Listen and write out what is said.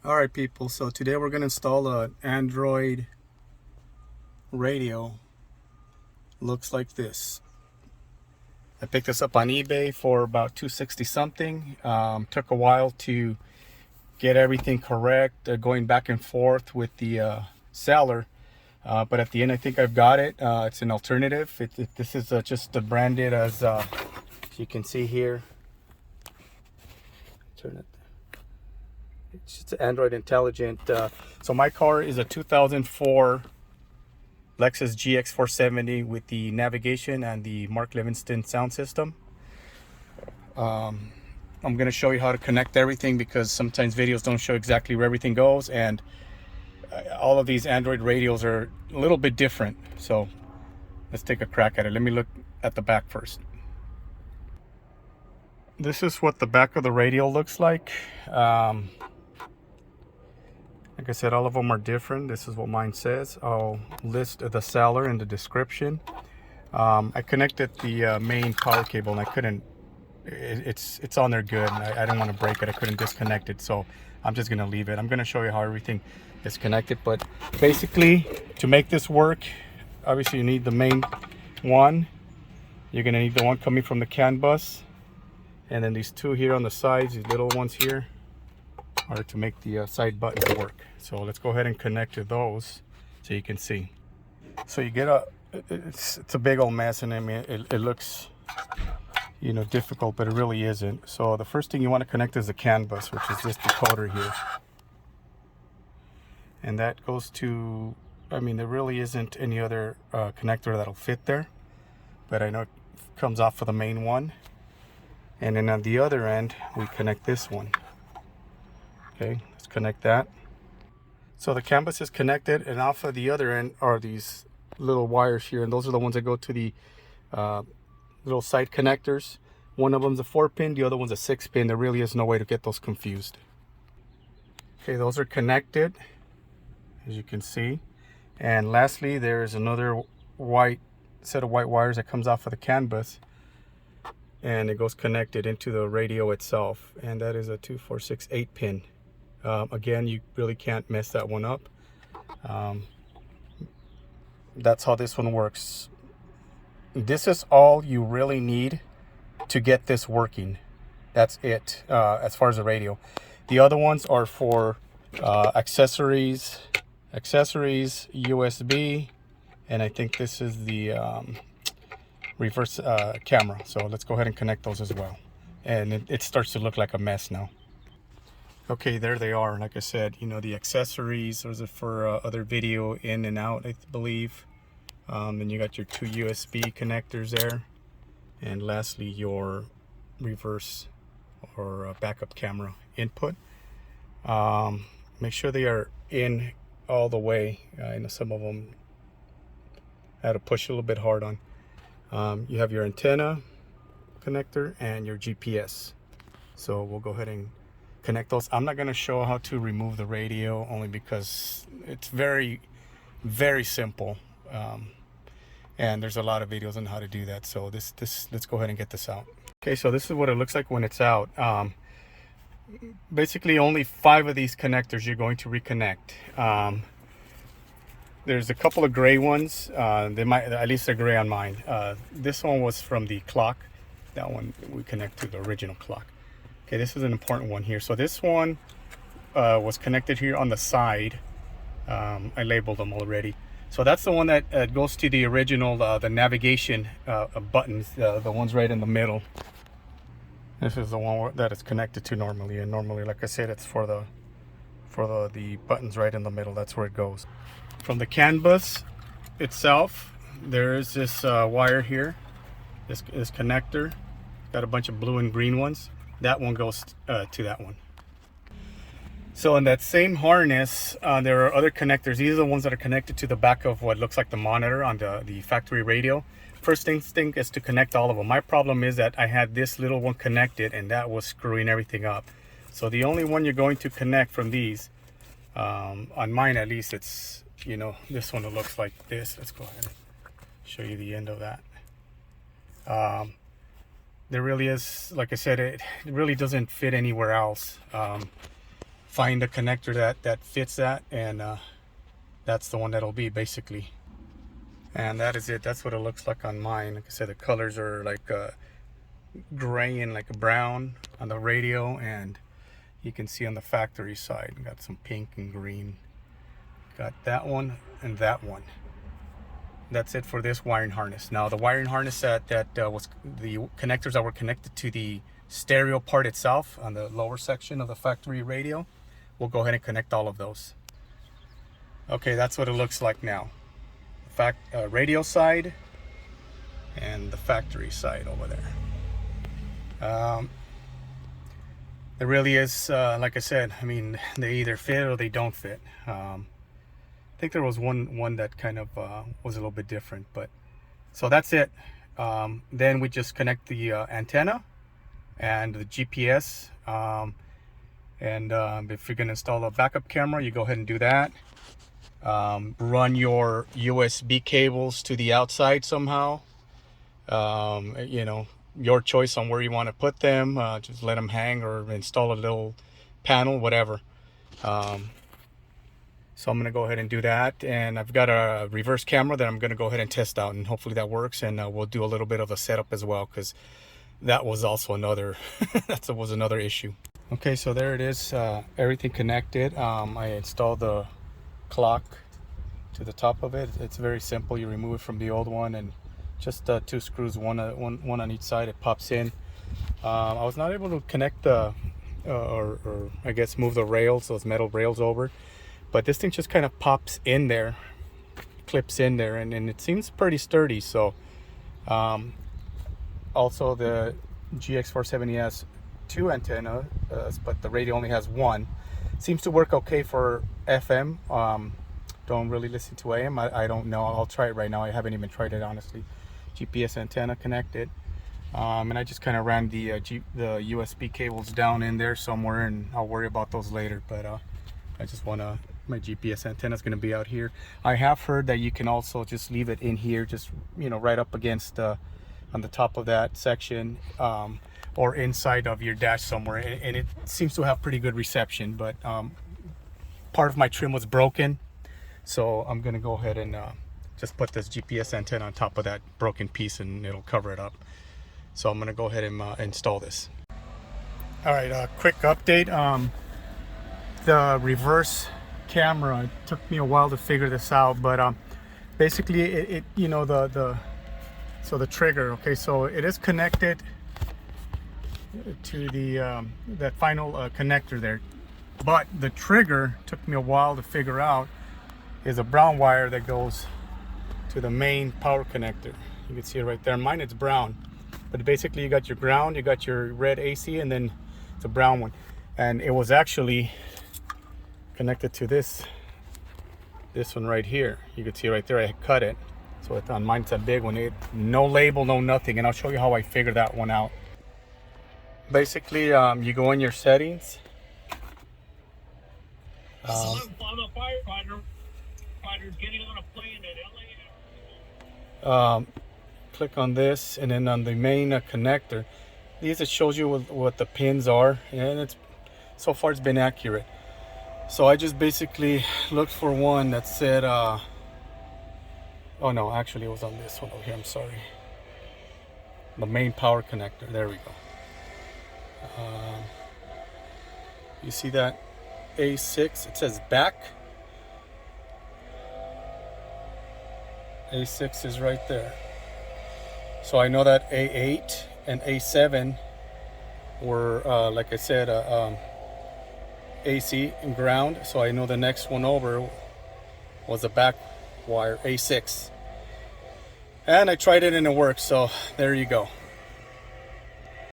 Alright people, so today we're going to install an Android radio. Looks like this. I picked this up on eBay for about $260 something. Took a while to get everything correct, going back and forth with the seller. But at the end I think I've got it. It's an alternative. This is just branded as you can see here. Turn it. It's just Android Intelligent. So my car is a 2004 Lexus GX470 with the navigation and the Mark Livingston sound system. I'm going to show you how to connect everything because sometimes videos don't show exactly where everything goes, and all of these Android radios are a little bit different. So let's take a crack at it. Let me look at the back first. This is what the back of the radio looks like. Like I said, all of them are different. This is what mine says. I'll list the seller in the description. I connected the main power cable and I couldn't, it's on there good. And I didn't want to break it. I couldn't disconnect it. So I'm just going to leave it. I'm going to show you how everything is connected. But basically, to make this work, obviously you need the main one. You're going to need the one coming from the CAN bus. And then these two here on the sides, these little ones here, are to make the side buttons work. So let's go ahead and connect to those so you can see. So you get it's a big old mess, and I mean it looks, you know, difficult, but it really isn't. So the first thing you want to connect is the CAN bus, which is this decoder here, and that goes to, I mean, there really isn't any other connector that'll fit there, but I know it comes off of the main one. And then on the other end we connect this one. Okay, let's connect that. So the CAN bus is connected, and off of the other end are these little wires here, and those are the ones that go to the little side connectors. One of them's a 4-pin, the other one's a 6-pin. There really is no way to get those confused. Okay, those are connected, as you can see. And lastly, there's another white set of white wires that comes off of the CAN bus, and it goes connected into the radio itself, and that is a 2, 4, 6, 8-pin. Again, you really can't mess that one up. That's how this one works. This is all you really need to get this working. That's it, as far as the radio. The other ones are for accessories, USB, and I think this is the reverse camera. So let's go ahead and connect those as well. And it starts to look like a mess now. Okay, there they are. Like I said, you know, the accessories, those are for other video in and out, I believe. Then you got your 2 USB connectors there. And lastly, your reverse or backup camera input. Make sure they are in all the way. I know some of them I had to push a little bit hard on. You have your antenna connector and your GPS. So we'll go ahead and connect those. I'm not going to show how to remove the radio, only because it's very, very simple. And there's a lot of videos on how to do that. So let's go ahead and get this out. Okay, so this is what it looks like when it's out. Basically only 5 of these connectors you're going to reconnect. There's a couple of gray ones. They might, at least they're gray on mine. This one was from the clock. That one we connect to the original clock. Okay, this is an important one here. So this one was connected here on the side. I labeled them already. So that's the one that goes to the original, the navigation buttons, the ones right in the middle. This is the one that it's connected to normally, and normally, like I said, it's for the buttons right in the middle. That's where it goes. From the CAN bus itself, there is this wire here, this connector. Got a bunch of blue and green ones. That one goes to that one. So in that same harness, there are other connectors. These are the ones that are connected to the back of what looks like the monitor on the factory radio. First instinct is to connect all of them. My problem is that I had this little one connected, and that was screwing everything up. So the only one you're going to connect from these, on mine at least, it's, you know, this one that looks like this. Let's go ahead and show you the end of that. There really is, like I said, it really doesn't fit anywhere else. find a connector that fits that, and that's the one that'll be basically. And that is it. That's what it looks like on mine. Like I said, the colors are like gray and like a brown on the radio, and you can see on the factory side got some pink and green. Got that one and that one. That's it for this wiring harness. Now the wiring harness that was the connectors that were connected to the stereo part itself on the lower section of the factory radio, we'll go ahead and connect all of those. Okay, that's what it looks like now. Radio side and the factory side over there. It really is, like I said, I mean, they either fit or they don't fit. I think there was one that kind of was a little bit different, but so that's it. Then we just connect the antenna and the GPS, and if you're gonna install a backup camera, you go ahead and do that. Run your USB cables to the outside somehow. You know, your choice on where you want to put them. Just let them hang or install a little panel, whatever. So I'm going to go ahead and do that, and I've got a reverse camera that I'm going to go ahead and test out, and hopefully that works, and we'll do a little bit of a setup as well, because that was also another that was another issue. Okay, so there it is, everything connected. I installed the clock to the top of it. It's very simple. You remove it from the old one, and just 2 screws, one on each side. It pops in. I was not able to connect the or I guess move the rails, those metal rails over, but this thing just kind of pops in there, clips in there, and it seems pretty sturdy. So also the GX470 has 2 antennas, but the radio only has 1. Seems to work okay for FM. Don't really listen to AM. I don't know. I'll try it right now. I haven't even tried it, honestly. GPS antenna connected, and I just kind of ran the USB cables down in there somewhere, and I'll worry about those later. But I just want to, my GPS antenna is going to be out here. I have heard that you can also just leave it in here, just, you know, right up against on the top of that section, or inside of your dash somewhere, and it seems to have pretty good reception. But part of my trim was broken, so I'm going to go ahead and just put this GPS antenna on top of that broken piece, and it'll cover it up. So I'm going to go ahead and install this. All right, quick update. The reverse camera, it took me a while to figure this out, but basically it you know, so the trigger, okay, so it is connected to the that final connector there, but the trigger took me a while to figure out is a brown wire that goes to the main power connector. You can see it right there. Mine, it's brown, but basically you got your ground, you got your red AC, and then it's a brown one, and it was actually connected to this one right here. You can see right there, I cut it, so it's on mine, it's a big one. No label, no nothing, and I'll show you how I figured that one out. Basically, you go in your settings. Salute, I'm a firefighter. Getting on a plane at LA. Click on this, and then on the main connector, these, it shows you what the pins are, and it's so far it's been accurate. So I just basically looked for one that said oh no, actually it was on this one over here, I'm sorry, the main power connector. There we go. You see that A6, it says back. A6 is right there. So I know that A8 and A7 were, like I said, AC and ground. So I know the next one over was a back wire, A6. And I tried it and it worked, so there you go.